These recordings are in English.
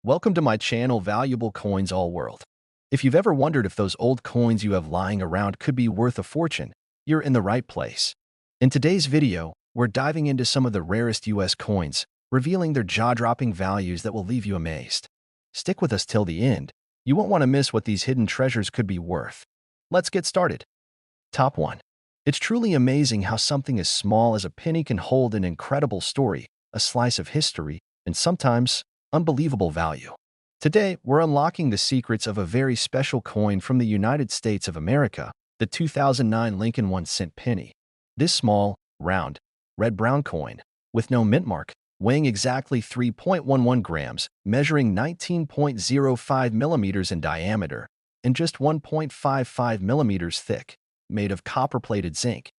Welcome to my channel, Valuable Coins All World. If you've ever wondered if those old coins you have lying around could be worth a fortune, you're in the right place. In today's video, we're diving into some of the rarest US coins, revealing their jaw-dropping values that will leave you amazed. Stick with us till the end. You won't want to miss what these hidden treasures could be worth. Let's get started. Top 1. It's truly amazing how something as small as a penny can hold an incredible story, a slice of history, and sometimes unbelievable value. Today, we're unlocking the secrets of a very special coin from the United States of America, the 2009 Lincoln 1-cent penny. This small, round, red-brown coin, with no mint mark, weighing exactly 3.11 grams, measuring 19.05 millimeters in diameter, and just 1.55 millimeters thick, made of copper-plated zinc,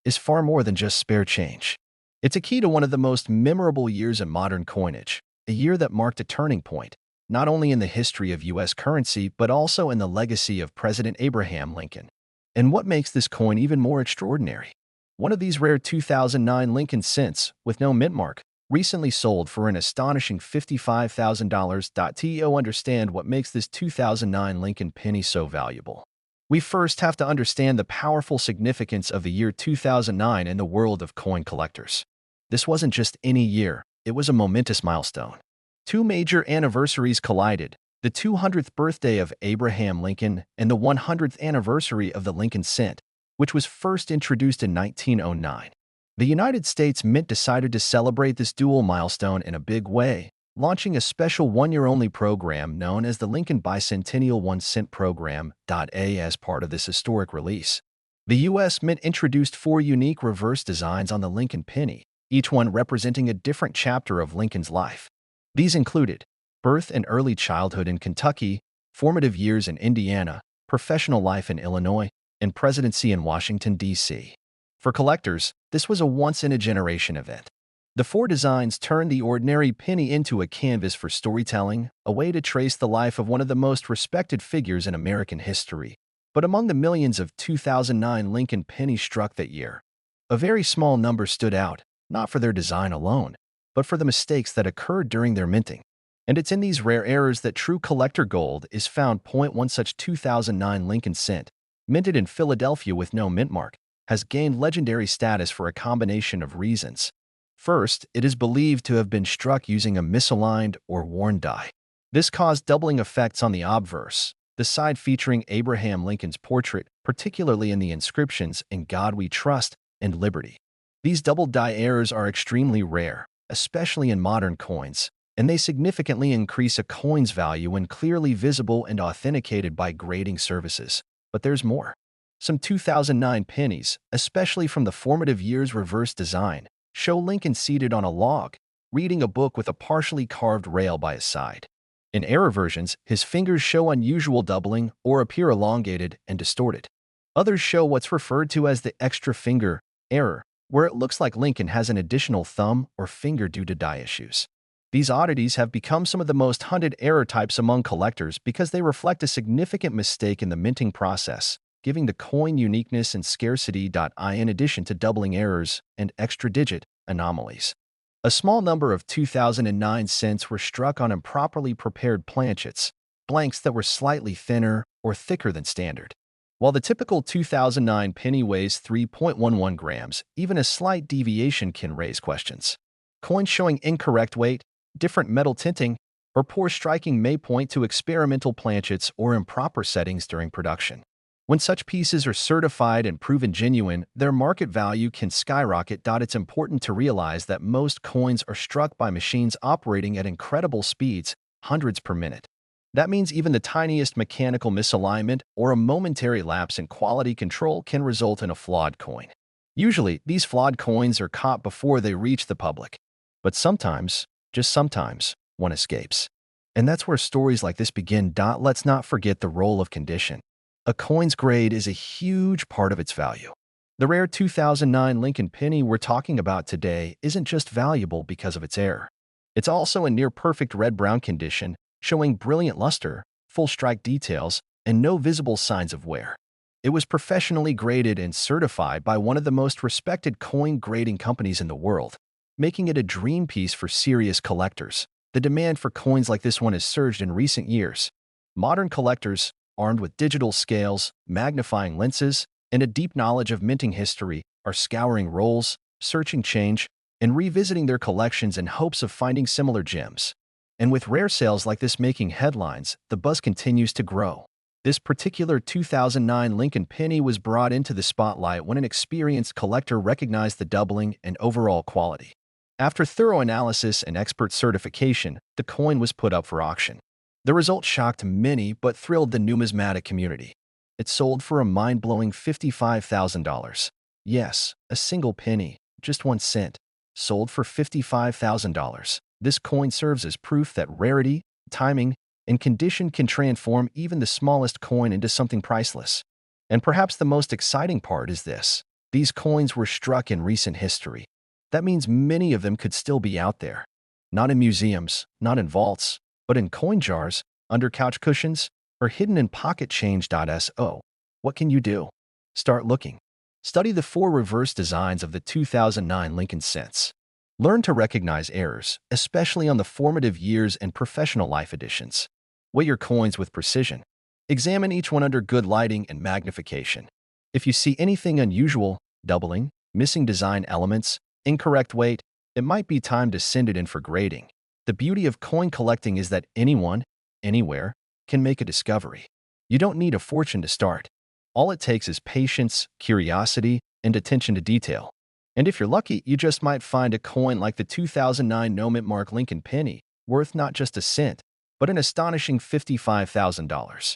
is far more than just spare change. It's a key to one of the most memorable years in modern coinage, a year that marked a turning point, not only in the history of U.S. currency, but also in the legacy of President Abraham Lincoln. And what makes this coin even more extraordinary? One of these rare 2009 Lincoln cents, with no mint mark, recently sold for an astonishing $55,000. To understand what makes this 2009 Lincoln penny so valuable, we first have to understand the powerful significance of the year 2009 in the world of coin collectors. This wasn't just any year, it was a momentous milestone. Two major anniversaries collided: the 200th birthday of Abraham Lincoln and the 100th anniversary of the Lincoln cent, which was first introduced in 1909. The United States Mint decided to celebrate this dual milestone in a big way, launching a special one-year-only program known as the Lincoln Bicentennial 1-Cent Program. As part of this historic release, the U.S. Mint introduced four unique reverse designs on the Lincoln penny, each one representing a different chapter of Lincoln's life. These included birth and early childhood in Kentucky, formative years in Indiana, professional life in Illinois, and presidency in Washington, D.C. For collectors, this was a once-in-a-generation event. The four designs turned the ordinary penny into a canvas for storytelling, a way to trace the life of one of the most respected figures in American history. But among the millions of 2009 Lincoln pennies struck that year, a very small number stood out, not for their design alone, but for the mistakes that occurred during their minting. And it's in these rare errors that true collector gold is found. Point 1. Such 2009 Lincoln cent, minted in Philadelphia with no mint mark, has gained legendary status for a combination of reasons. First, it is believed to have been struck using a misaligned or worn die. This caused doubling effects on the obverse, the side featuring Abraham Lincoln's portrait, particularly in the inscriptions "In God We Trust" and "Liberty." These double die errors are extremely rare, especially in modern coins, and they significantly increase a coin's value when clearly visible and authenticated by grading services. But there's more. Some 2009 pennies, especially from the formative year's reverse design, show Lincoln seated on a log, reading a book with a partially carved rail by his side. In error versions, his fingers show unusual doubling or appear elongated and distorted. Others show what's referred to as the extra finger error, where it looks like Lincoln has an additional thumb or finger due to die issues. These oddities have become some of the most hunted error types among collectors because they reflect a significant mistake in the minting process, giving the coin uniqueness and scarcity. In addition to doubling errors and extra-digit anomalies, a small number of 2009 cents were struck on improperly prepared planchets, blanks that were slightly thinner or thicker than standard. While the typical 2009 penny weighs 3.11 grams, even a slight deviation can raise questions. Coins showing incorrect weight, different metal tinting, or poor striking may point to experimental planchets or improper settings during production. When such pieces are certified and proven genuine, their market value can skyrocket. It's important to realize that most coins are struck by machines operating at incredible speeds, hundreds per minute. That means even the tiniest mechanical misalignment or a momentary lapse in quality control can result in a flawed coin. Usually, these flawed coins are caught before they reach the public. But sometimes, just sometimes, one escapes. And that's where stories like this begin. Let's not forget the role of condition. A coin's grade is a huge part of its value. The rare 2009 Lincoln penny we're talking about today isn't just valuable because of its error. It's also in near-perfect red-brown condition, showing brilliant luster, full strike details, and no visible signs of wear. It was professionally graded and certified by one of the most respected coin grading companies in the world, making it a dream piece for serious collectors. The demand for coins like this one has surged in recent years. Modern collectors, armed with digital scales, magnifying lenses, and a deep knowledge of minting history, are scouring rolls, searching change, and revisiting their collections in hopes of finding similar gems. And with rare sales like this making headlines, the buzz continues to grow. This particular 2009 Lincoln penny was brought into the spotlight when an experienced collector recognized the doubling and overall quality. After thorough analysis and expert certification, the coin was put up for auction. The result shocked many but thrilled the numismatic community. It sold for a mind-blowing $55,000. Yes, a single penny, just 1 cent, sold for $55,000. This coin serves as proof that rarity, timing, and condition can transform even the smallest coin into something priceless. And perhaps the most exciting part is this: these coins were struck in recent history. That means many of them could still be out there. Not in museums, not in vaults, but in coin jars, under couch cushions, or hidden in pocket change.so. What can you do? Start looking. Study the 4 reverse designs of the 2009 Lincoln cents. Learn to recognize errors, especially on the formative years and professional life editions. Weigh your coins with precision. Examine each one under good lighting and magnification. If you see anything unusual, doubling, missing design elements, incorrect weight, it might be time to send it in for grading. The beauty of coin collecting is that anyone, anywhere, can make a discovery. You don't need a fortune to start. All it takes is patience, curiosity, and attention to detail. And if you're lucky, you just might find a coin like the 2009 no-mint mark Lincoln penny, worth not just a cent, but an astonishing $55,000.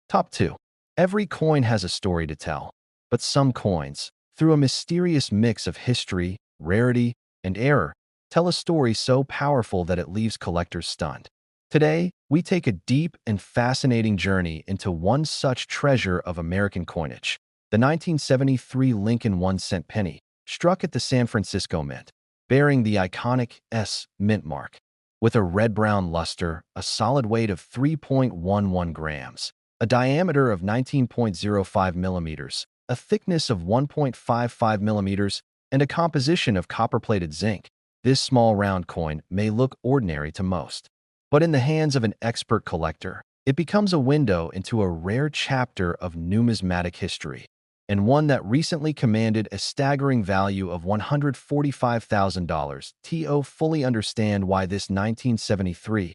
Top 2. Every coin has a story to tell, but some coins, through a mysterious mix of history, rarity, and error, tell a story so powerful that it leaves collectors stunned. Today, we take a deep and fascinating journey into one such treasure of American coinage, the 1973 Lincoln 1-cent penny, struck at the San Francisco Mint, bearing the iconic S mint mark. With a red-brown luster, a solid weight of 3.11 grams, a diameter of 19.05 millimeters, a thickness of 1.55 millimeters, and a composition of copper-plated zinc, this small round coin may look ordinary to most. But in the hands of an expert collector, it becomes a window into a rare chapter of numismatic history, and one that recently commanded a staggering value of $145,000. To fully understand why this 1973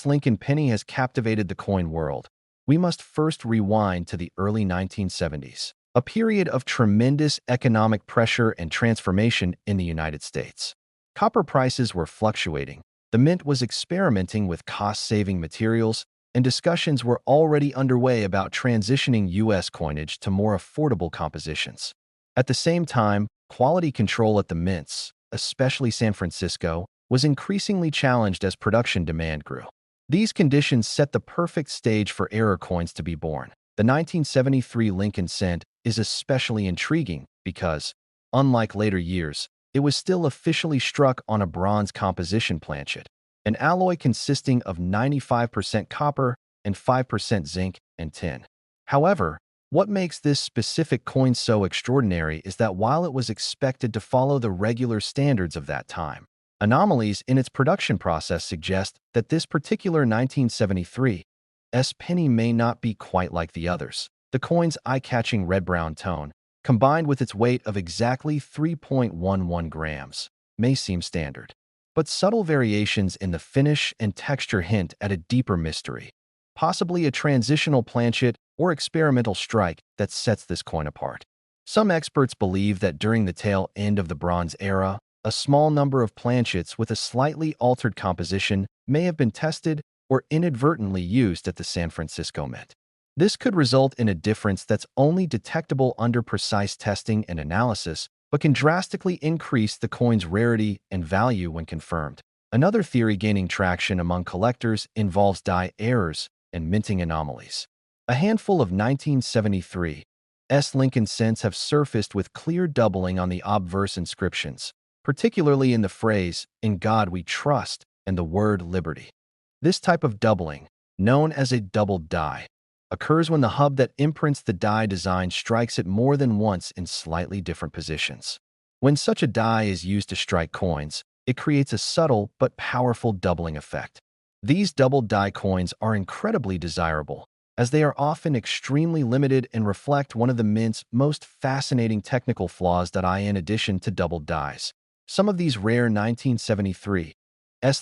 Lincoln penny has captivated the coin world, we must first rewind to the early 1970s, a period of tremendous economic pressure and transformation in the United States. Copper prices were fluctuating. The mint was experimenting with cost-saving materials, and discussions were already underway about transitioning U.S. coinage to more affordable compositions. At the same time, quality control at the mints, especially San Francisco, was increasingly challenged as production demand grew. These conditions set the perfect stage for error coins to be born. The 1973 Lincoln cent is especially intriguing because, unlike later years, it was still officially struck on a bronze composition planchet, an alloy consisting of 95% copper and 5% zinc and tin. However, what makes this specific coin so extraordinary is that while it was expected to follow the regular standards of that time, anomalies in its production process suggest that this particular 1973 penny may not be quite like the others. The coin's eye-catching red-brown tone, combined with its weight of exactly 3.11 grams, may seem standard. But subtle variations in the finish and texture hint at a deeper mystery, possibly a transitional planchet or experimental strike that sets this coin apart. Some experts believe that during the tail end of the Bronze Era, a small number of planchets with a slightly altered composition may have been tested or inadvertently used at the San Francisco Mint. This could result in a difference that's only detectable under precise testing and analysis, but can drastically increase the coin's rarity and value when confirmed. Another theory gaining traction among collectors involves die errors and minting anomalies. A handful of 1973 Lincoln cents have surfaced with clear doubling on the obverse inscriptions, particularly in the phrase, "In God We Trust," and the word "liberty." This type of doubling, known as a doubled die, occurs when the hub that imprints the die design strikes it more than once in slightly different positions. When such a die is used to strike coins, it creates a subtle but powerful doubling effect. These doubled die coins are incredibly desirable, as they are often extremely limited and reflect one of the mint's most fascinating technical flaws in addition to doubled dies. Some of these rare 1973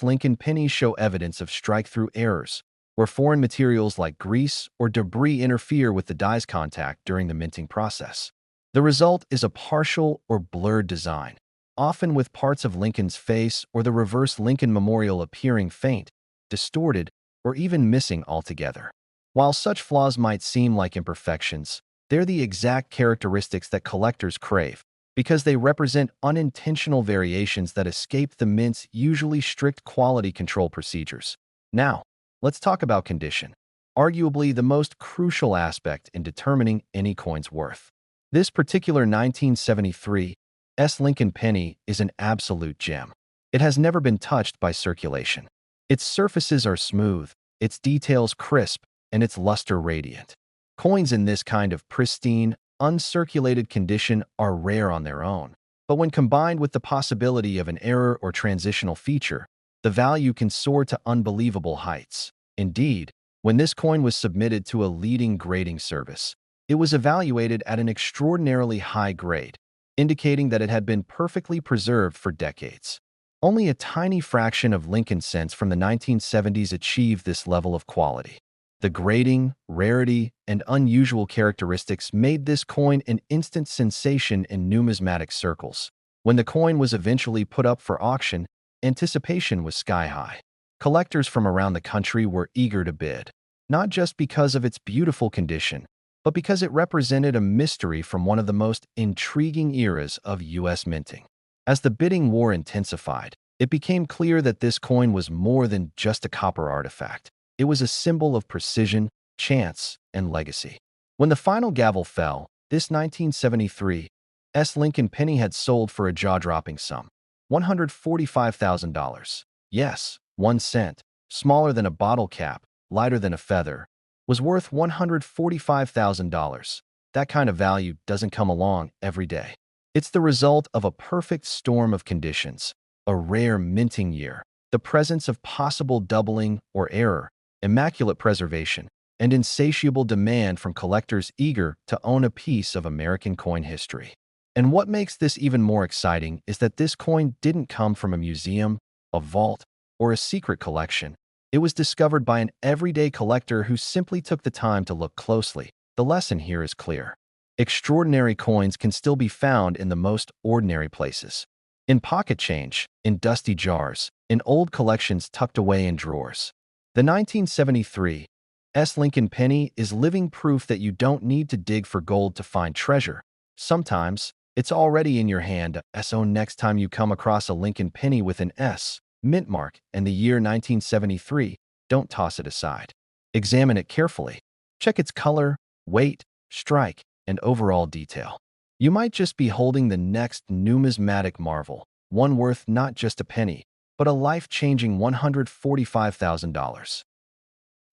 Lincoln pennies show evidence of strike-through errors, where foreign materials like grease or debris interfere with the die's contact during the minting process. The result is a partial or blurred design, often with parts of Lincoln's face or the reverse Lincoln memorial appearing faint, distorted, or even missing altogether. While such flaws might seem like imperfections, they're the exact characteristics that collectors crave, because they represent unintentional variations that escape the mint's usually strict quality control procedures. Now, let's talk about condition, arguably the most crucial aspect in determining any coin's worth. This particular 1973 Lincoln penny is an absolute gem. It has never been touched by circulation. Its surfaces are smooth, its details crisp, and its luster radiant. Coins in this kind of pristine, uncirculated condition are rare on their own, but when combined with the possibility of an error or transitional feature, the value can soar to unbelievable heights. Indeed, when this coin was submitted to a leading grading service, it was evaluated at an extraordinarily high grade, indicating that it had been perfectly preserved for decades. Only a tiny fraction of Lincoln cents from the 1970s achieved this level of quality. The grading, rarity, and unusual characteristics made this coin an instant sensation in numismatic circles. When the coin was eventually put up for auction, anticipation was sky-high. Collectors from around the country were eager to bid, not just because of its beautiful condition, but because it represented a mystery from one of the most intriguing eras of U.S. minting. As the bidding war intensified, it became clear that this coin was more than just a copper artifact. It was a symbol of precision, chance, and legacy. When the final gavel fell, this 1973 Lincoln penny had sold for a jaw-dropping sum, $145,000. Yes, 1 cent, smaller than a bottle cap, lighter than a feather, was worth $145,000. That kind of value doesn't come along every day. It's the result of a perfect storm of conditions, a rare minting year, the presence of possible doubling or error, immaculate preservation, and insatiable demand from collectors eager to own a piece of American coin history. And what makes this even more exciting is that this coin didn't come from a museum, a vault, or a secret collection. It was discovered by an everyday collector who simply took the time to look closely. The lesson here is clear. Extraordinary coins can still be found in the most ordinary places. In pocket change, in dusty jars, in old collections tucked away in drawers. The 1973 Lincoln penny is living proof that you don't need to dig for gold to find treasure. Sometimes, it's already in your hand. So next time you come across a Lincoln penny with an S mint mark and the year 1973, don't toss it aside. Examine it carefully. Check its color, weight, strike, and overall detail. You might just be holding the next numismatic marvel, one worth not just a penny, but a life-changing $145,000.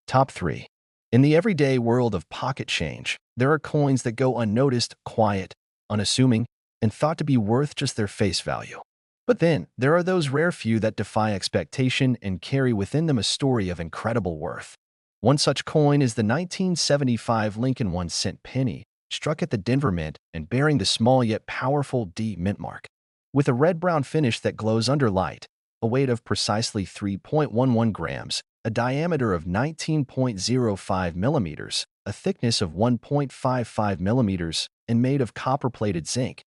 Top 3. In the everyday world of pocket change, there are coins that go unnoticed, quiet, unassuming, and thought to be worth just their face value. But then, there are those rare few that defy expectation and carry within them a story of incredible worth. One such coin is the 1975 Lincoln 1-cent penny, struck at the Denver Mint and bearing the small yet powerful D mint mark. With a red-brown finish that glows under light, a weight of precisely 3.11 grams, a diameter of 19.05 millimeters, a thickness of 1.55 millimeters, and made of copper-plated zinc.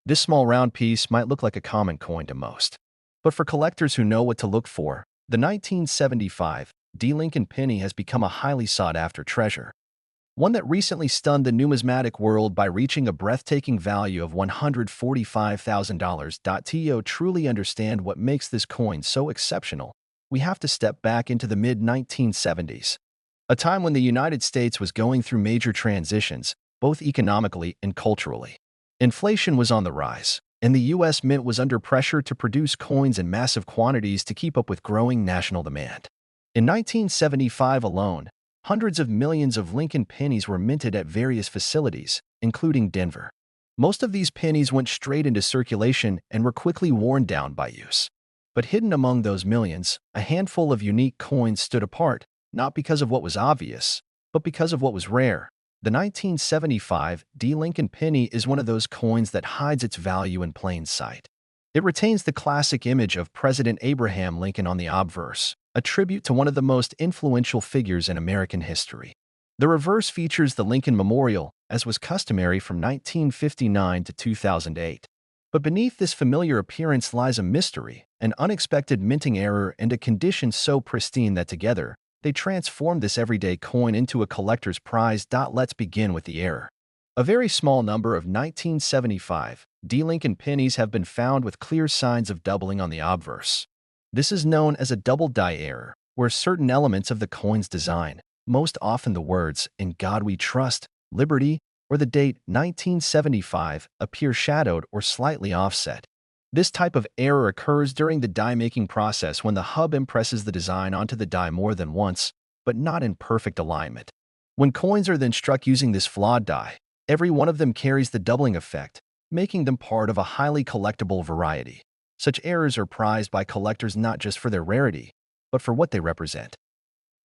This small round piece might look like a common coin to most. But for collectors who know what to look for, the 1975 D Lincoln penny has become a highly sought-after treasure. One that recently stunned the numismatic world by reaching a breathtaking value of $145,000. To truly understand what makes this coin so exceptional, we have to step back into the mid-1970s, a time when the United States was going through major transitions, both economically and culturally. Inflation was on the rise, and the U.S. Mint was under pressure to produce coins in massive quantities to keep up with growing national demand. In 1975 alone, hundreds of millions of Lincoln pennies were minted at various facilities, including Denver. Most of these pennies went straight into circulation and were quickly worn down by use. But hidden among those millions, a handful of unique coins stood apart, not because of what was obvious, but because of what was rare. The 1975 D. Lincoln penny is one of those coins that hides its value in plain sight. It retains the classic image of President Abraham Lincoln on the obverse, a tribute to one of the most influential figures in American history. The reverse features the Lincoln Memorial, as was customary from 1959 to 2008. But beneath this familiar appearance lies a mystery, an unexpected minting error, and a condition so pristine that together, they transformed this everyday coin into a collector's prize. Let's begin with the error. A very small number of 1975 D. Lincoln pennies have been found with clear signs of doubling on the obverse. This is known as a double die error, where certain elements of the coin's design, most often the words, "In God We Trust," "Liberty," or the date 1975, appear shadowed or slightly offset. This type of error occurs during the die-making process when the hub impresses the design onto the die more than once, but not in perfect alignment. When coins are then struck using this flawed die, every one of them carries the doubling effect, making them part of a highly collectible variety. Such errors are prized by collectors not just for their rarity, but for what they represent.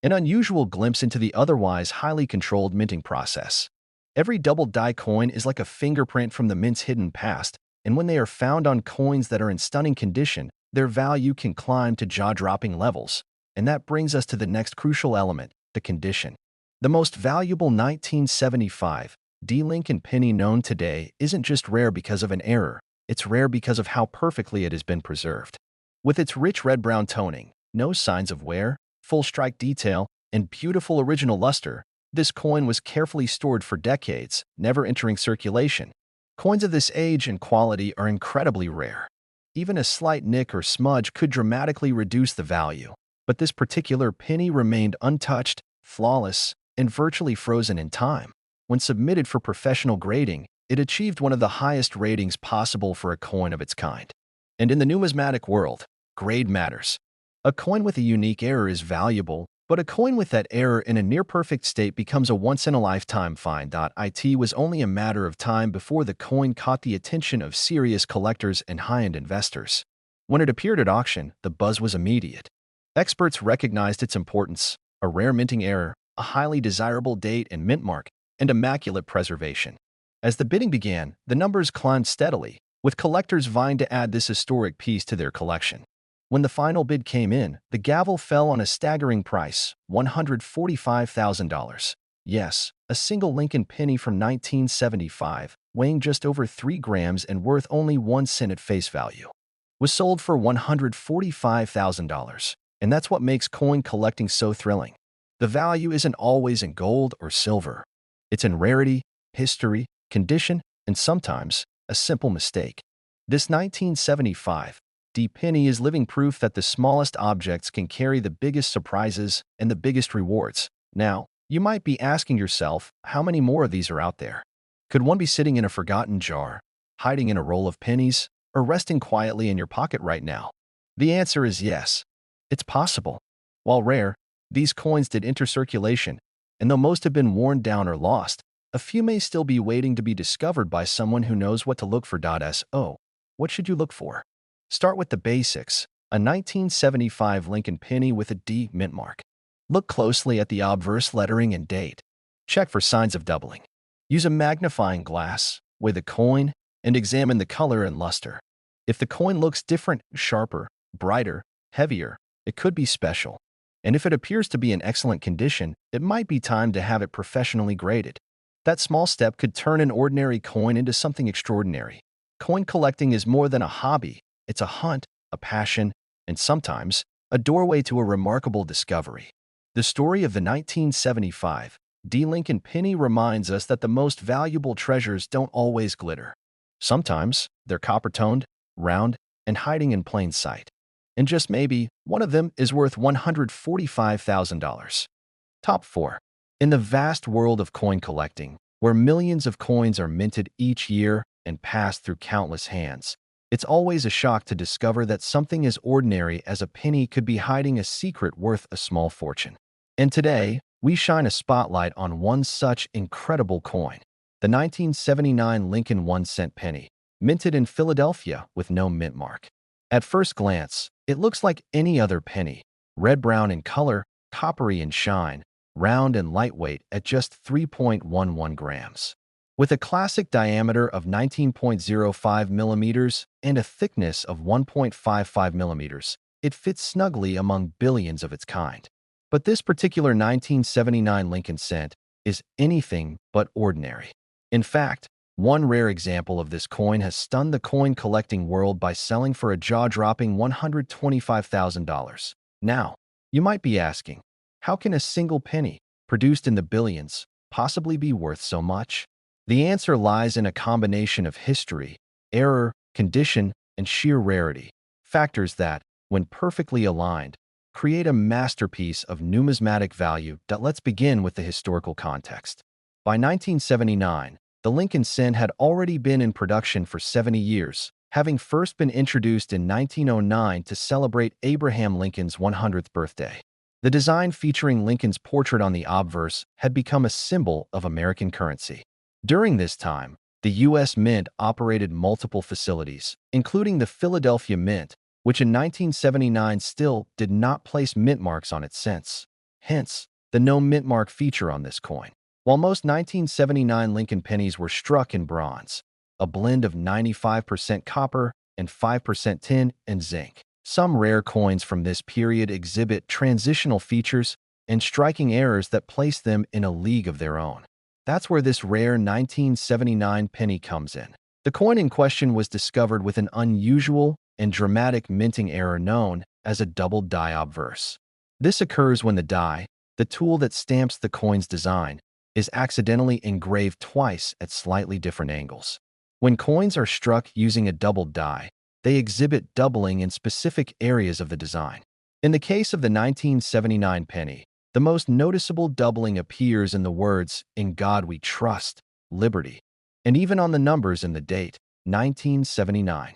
An unusual glimpse into the otherwise highly controlled minting process. Every double die coin is like a fingerprint from the mint's hidden past, and when they are found on coins that are in stunning condition, their value can climb to jaw-dropping levels. And that brings us to the next crucial element, the condition. The most valuable 1975 D. Lincoln penny known today isn't just rare because of an error, it's rare because of how perfectly it has been preserved. With its rich red-brown toning, no signs of wear, full strike detail, and beautiful original luster, this coin was carefully stored for decades, never entering circulation. Coins of this age and quality are incredibly rare. Even a slight nick or smudge could dramatically reduce the value. But this particular penny remained untouched, flawless, and virtually frozen in time. When submitted for professional grading, it achieved one of the highest ratings possible for a coin of its kind. And in the numismatic world, grade matters. A coin with a unique error is valuable, but a coin with that error in a near-perfect state becomes a once-in-a-lifetime find. It was only a matter of time before the coin caught the attention of serious collectors and high-end investors. When it appeared at auction, the buzz was immediate. Experts recognized its importance: a rare minting error, a highly desirable date and mint mark, and immaculate preservation. As the bidding began, the numbers climbed steadily, with collectors vying to add this historic piece to their collection. When the final bid came in, the gavel fell on a staggering price, $145,000. Yes, a single Lincoln penny from 1975, weighing just over 3 grams and worth only 1 cent at face value, was sold for $145,000. And that's what makes coin collecting so thrilling. The value isn't always in gold or silver. It's in rarity, history, condition, and sometimes a simple mistake. This 1975 D. penny is living proof that the smallest objects can carry the biggest surprises and the biggest rewards. Now, you might be asking yourself, how many more of these are out there? Could one be sitting in a forgotten jar, hiding in a roll of pennies, or resting quietly in your pocket right now? The answer is yes. It's possible. While rare, these coins did enter circulation, and though most have been worn down or lost, a few may still be waiting to be discovered by someone who knows what to look for. So, what should you look for? Start with the basics: a 1975 Lincoln penny with a D mint mark. Look closely at the obverse lettering and date. Check for signs of doubling. Use a magnifying glass, weigh the coin, and examine the color and luster. If the coin looks different, sharper, brighter, heavier, it could be special. And if it appears to be in excellent condition, it might be time to have it professionally graded. That small step could turn an ordinary coin into something extraordinary. Coin collecting is more than a hobby. It's a hunt, a passion, and sometimes a doorway to a remarkable discovery. The story of the 1975 D. Lincoln penny reminds us that the most valuable treasures don't always glitter. Sometimes they're copper-toned, round, and hiding in plain sight. And just maybe, one of them is worth $145,000. Top 4. In the vast world of coin collecting, where millions of coins are minted each year and pass through countless hands, it's always a shock to discover that something as ordinary as a penny could be hiding a secret worth a small fortune. And today, we shine a spotlight on one such incredible coin: the 1979 Lincoln 1-cent penny, minted in Philadelphia with no mint mark. At first glance, It looks like any other penny, red-brown in color, coppery in shine, round and lightweight at just 3.11 grams. With a classic diameter of 19.05 millimeters and a thickness of 1.55 millimeters, it fits snugly among billions of its kind. But this particular 1979 Lincoln cent is anything but ordinary. In fact, one rare example of this coin has stunned the coin collecting world by selling for a jaw-dropping $125,000. Now, you might be asking, how can a single penny, produced in the billions, possibly be worth so much? The answer lies in a combination of history, error, condition, and sheer rarity, factors that, when perfectly aligned, create a masterpiece of numismatic value. Let's begin with the historical context. By 1979, the Lincoln cent had already been in production for 70 years, having first been introduced in 1909 to celebrate Abraham Lincoln's 100th birthday. The design featuring Lincoln's portrait on the obverse had become a symbol of American currency. During this time, the U.S. Mint operated multiple facilities, including the Philadelphia Mint, which in 1979 still did not place mint marks on its cents. Hence, the no mint mark feature on this coin. While most 1979 Lincoln pennies were struck in bronze, a blend of 95% copper and 5% tin and zinc, some rare coins from this period exhibit transitional features and striking errors that place them in a league of their own. That's where this rare 1979 penny comes in. The coin in question was discovered with an unusual and dramatic minting error known as a double die obverse. This occurs when the die, the tool that stamps the coin's design, is accidentally engraved twice at slightly different angles. When coins are struck using a double die, they exhibit doubling in specific areas of the design. In the case of the 1979 penny, the most noticeable doubling appears in the words, "In God We Trust, Liberty," and even on the numbers in the date, 1979.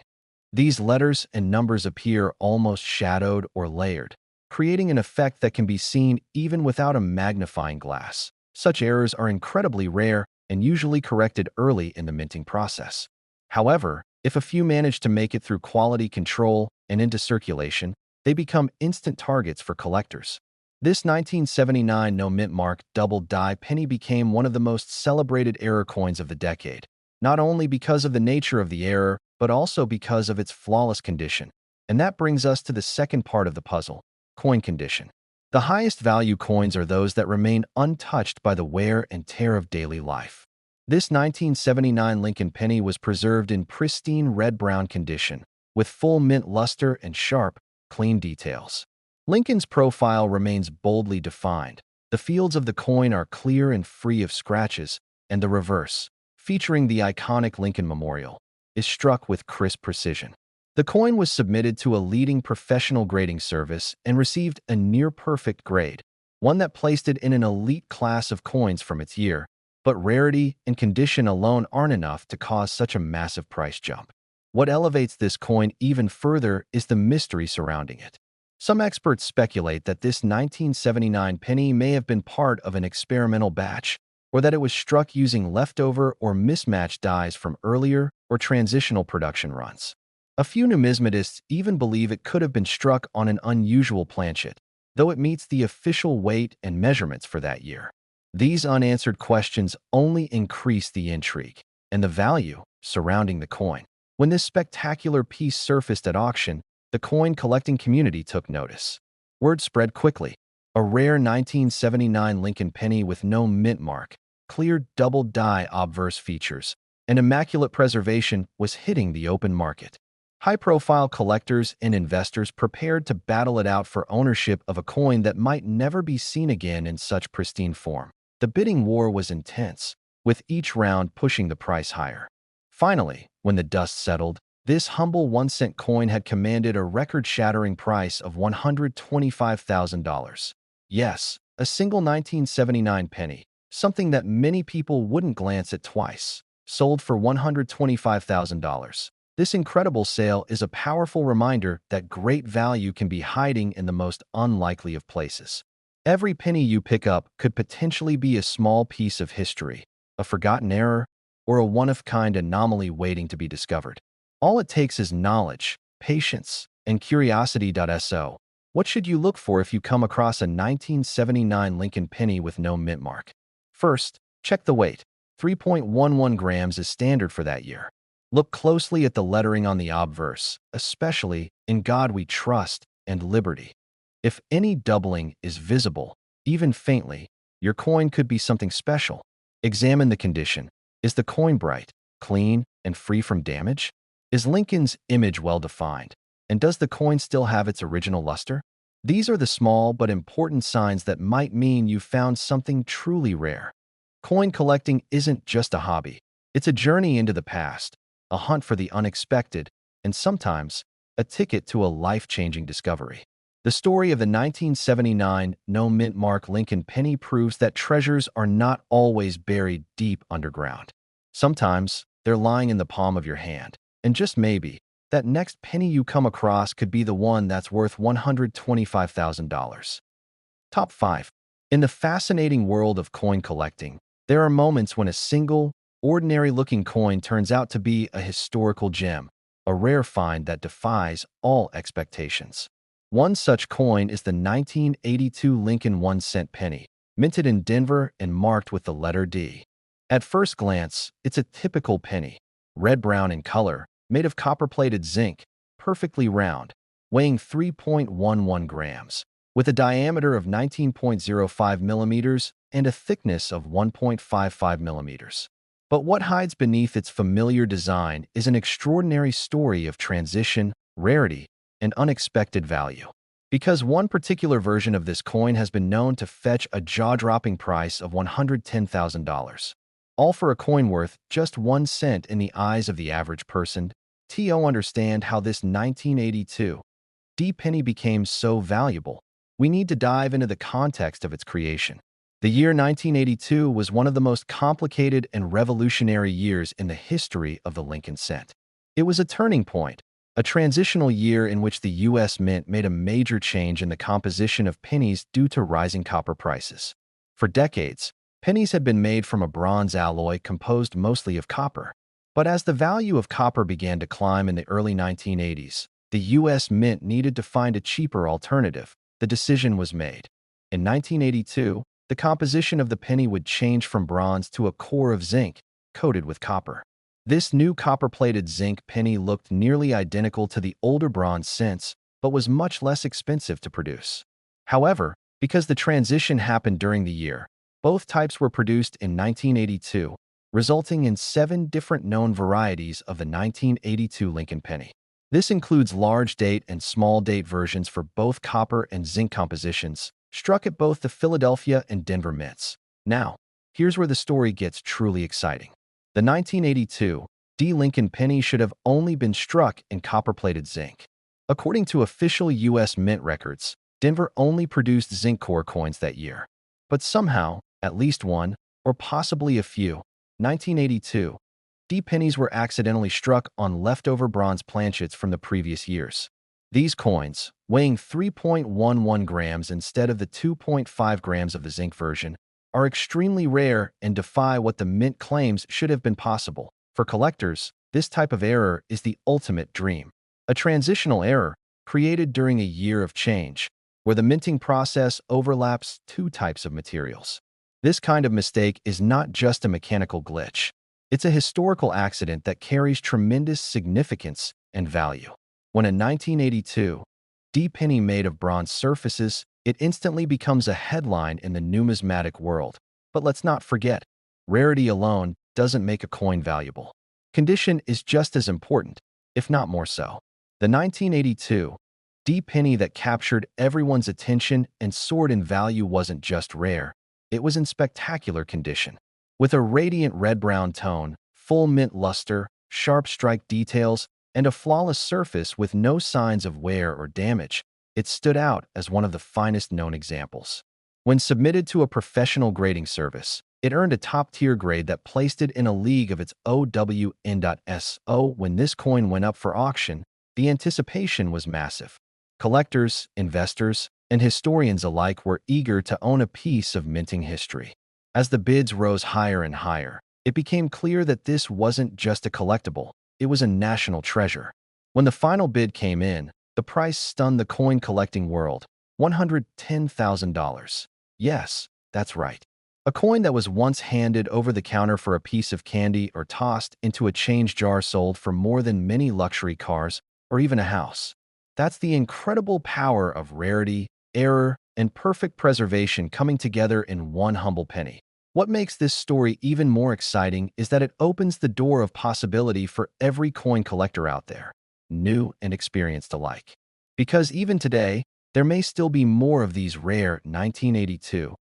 These letters and numbers appear almost shadowed or layered, creating an effect that can be seen even without a magnifying glass. Such errors are incredibly rare and usually corrected early in the minting process. However, if a few manage to make it through quality control and into circulation, they become instant targets for collectors. This 1979 no mint mark double die penny became one of the most celebrated error coins of the decade, not only because of the nature of the error, but also because of its flawless condition. And that brings us to the second part of the puzzle, coin condition. The highest value coins are those that remain untouched by the wear and tear of daily life. This 1979 Lincoln penny was preserved in pristine red-brown condition, with full mint luster and sharp, clean details. Lincoln's profile remains boldly defined. The fields of the coin are clear and free of scratches, and the reverse, featuring the iconic Lincoln Memorial, is struck with crisp precision. The coin was submitted to a leading professional grading service and received a near-perfect grade, one that placed it in an elite class of coins from its year. But rarity and condition alone aren't enough to cause such a massive price jump. What elevates this coin even further is the mystery surrounding it. Some experts speculate that this 1979 penny may have been part of an experimental batch, or that it was struck using leftover or mismatched dies from earlier or transitional production runs. A few numismatists even believe it could have been struck on an unusual planchet, though it meets the official weight and measurements for that year. These unanswered questions only increase the intrigue and the value surrounding the coin. When this spectacular piece surfaced at auction, the coin collecting community took notice. Word spread quickly. A rare 1979 Lincoln penny with no mint mark, clear double die obverse features, and immaculate preservation was hitting the open market. High-profile collectors and investors prepared to battle it out for ownership of a coin that might never be seen again in such pristine form. The bidding war was intense, with each round pushing the price higher. Finally, when the dust settled, this humble 1-cent coin had commanded a record-shattering price of $125,000. Yes, a single 1979 penny, something that many people wouldn't glance at twice, sold for $125,000. This incredible sale is a powerful reminder that great value can be hiding in the most unlikely of places. Every penny you pick up could potentially be a small piece of history, a forgotten error, or a one-of-kind anomaly waiting to be discovered. All it takes is knowledge, patience, and curiosity.so. What should you look for if you come across a 1979 Lincoln penny with no mint mark? First, check the weight. 3.11 grams is standard for that year. Look closely at the lettering on the obverse, especially "In God We Trust" and "Liberty." If any doubling is visible, even faintly, your coin could be something special. Examine the condition. Is the coin bright, clean, and free from damage? Is Lincoln's image well defined? And does the coin still have its original luster? These are the small but important signs that might mean you found something truly rare. Coin collecting isn't just a hobby. It's a journey into the past, a hunt for the unexpected, and sometimes a ticket to a life-changing discovery. The story of the 1979 no mint mark Lincoln penny proves that treasures are not always buried deep underground. Sometimes they're lying in the palm of your hand. And just maybe, that next penny you come across could be the one that's worth $125,000. Top 5. In the fascinating world of coin collecting, there are moments when a single, ordinary-looking coin turns out to be a historical gem, a rare find that defies all expectations. One such coin is the 1982 Lincoln 1-cent penny, minted in Denver and marked with the letter D. At first glance, it's a typical penny, red-brown in color, made of copper-plated zinc, perfectly round, weighing 3.11 grams, with a diameter of 19.05 millimeters and a thickness of 1.55 millimeters. But what hides beneath its familiar design is an extraordinary story of transition, rarity, and unexpected value. Because one particular version of this coin has been known to fetch a jaw-dropping price of $110,000. All for a coin worth just 1 cent in the eyes of the average person. To understand how this 1982 D penny became so valuable, we need to dive into the context of its creation. The year 1982 was one of the most complicated and revolutionary years in the history of the Lincoln cent. It was a turning point, a transitional year in which the U.S. Mint made a major change in the composition of pennies due to rising copper prices. For decades, pennies had been made from a bronze alloy composed mostly of copper. But as the value of copper began to climb in the early 1980s, the U.S. Mint needed to find a cheaper alternative. The decision was made. In 1982, the composition of the penny would change from bronze to a core of zinc, coated with copper. This new copper-plated zinc penny looked nearly identical to the older bronze cents, but was much less expensive to produce. However, because the transition happened during the year, both types were produced in 1982, resulting in 7 different known varieties of the 1982 Lincoln penny. This includes large-date and small-date versions for both copper and zinc compositions, struck at both the Philadelphia and Denver mints. Now, here's where the story gets truly exciting. The 1982 D Lincoln penny should have only been struck in copper-plated zinc. According to official U.S. Mint records, Denver only produced zinc core coins that year. But somehow, at least one, or possibly a few, 1982 D pennies were accidentally struck on leftover bronze planchets from the previous years. These coins, weighing 3.11 grams instead of the 2.5 grams of the zinc version, are extremely rare and defy what the mint claims should have been possible. For collectors, this type of error is the ultimate dream. A transitional error created during a year of change, where the minting process overlaps 2 types of materials. This kind of mistake is not just a mechanical glitch. It's a historical accident that carries tremendous significance and value. When a 1982 D penny made of bronze surfaces, it instantly becomes a headline in the numismatic world. But let's not forget, rarity alone doesn't make a coin valuable. Condition is just as important, if not more so. The 1982 D penny that captured everyone's attention and soared in value wasn't just rare, it was in spectacular condition. With a radiant red-brown tone, full mint luster, sharp strike details, and a flawless surface with no signs of wear or damage, it stood out as one of the finest known examples. When submitted to a professional grading service, it earned a top-tier grade that placed it in a league of its own. When this coin went up for auction, the anticipation was massive. Collectors, investors, and historians alike were eager to own a piece of minting history. As the bids rose higher and higher, it became clear that this wasn't just a collectible, it was a national treasure. When the final bid came in, The price stunned the coin collecting world. $110,000. Yes, that's right. A coin that was once handed over the counter for a piece of candy or tossed into a change jar sold for more than many luxury cars or even a house. That's the incredible power of rarity, error, and perfect preservation coming together in one humble penny. What makes this story even more exciting is that it opens the door of possibility for every coin collector out there, new and experienced alike. Because even today, there may still be more of these rare 1982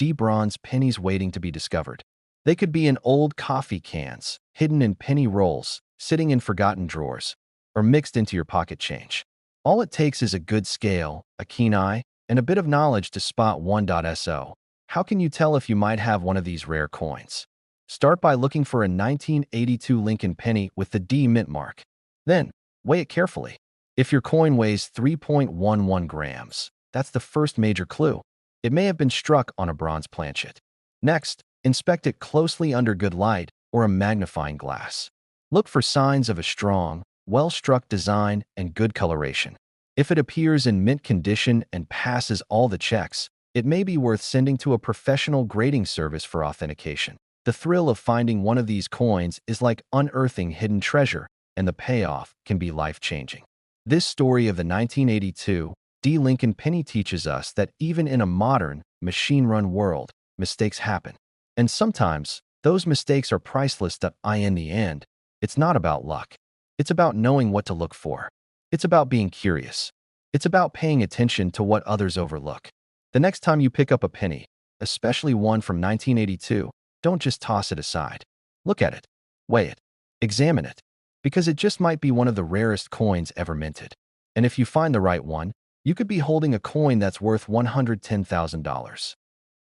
D bronze pennies waiting to be discovered. They could be in old coffee cans, hidden in penny rolls, sitting in forgotten drawers, or mixed into your pocket change. All it takes is a good scale, a keen eye, and a bit of knowledge to spot 1.so. How can you tell if you might have one of these rare coins? Start by looking for a 1982 Lincoln penny with the D mint mark. Then, weigh it carefully. If your coin weighs 3.11 grams, that's the first major clue. It may have been struck on a bronze planchet. Next, inspect it closely under good light or a magnifying glass. Look for signs of a strong, well-struck design and good coloration. If it appears in mint condition and passes all the checks, it may be worth sending to a professional grading service for authentication. The thrill of finding one of these coins is like unearthing hidden treasure, and the payoff can be life-changing. This story of the 1982 D. Lincoln penny teaches us that even in a modern, machine-run world, mistakes happen. And sometimes, those mistakes are priceless. In the end, it's not about luck. It's about knowing what to look for. It's about being curious. It's about paying attention to what others overlook. The next time you pick up a penny, especially one from 1982, don't just toss it aside. Look at it. Weigh it. Examine it. Because it just might be one of the rarest coins ever minted. And if you find the right one, you could be holding a coin that's worth $110,000.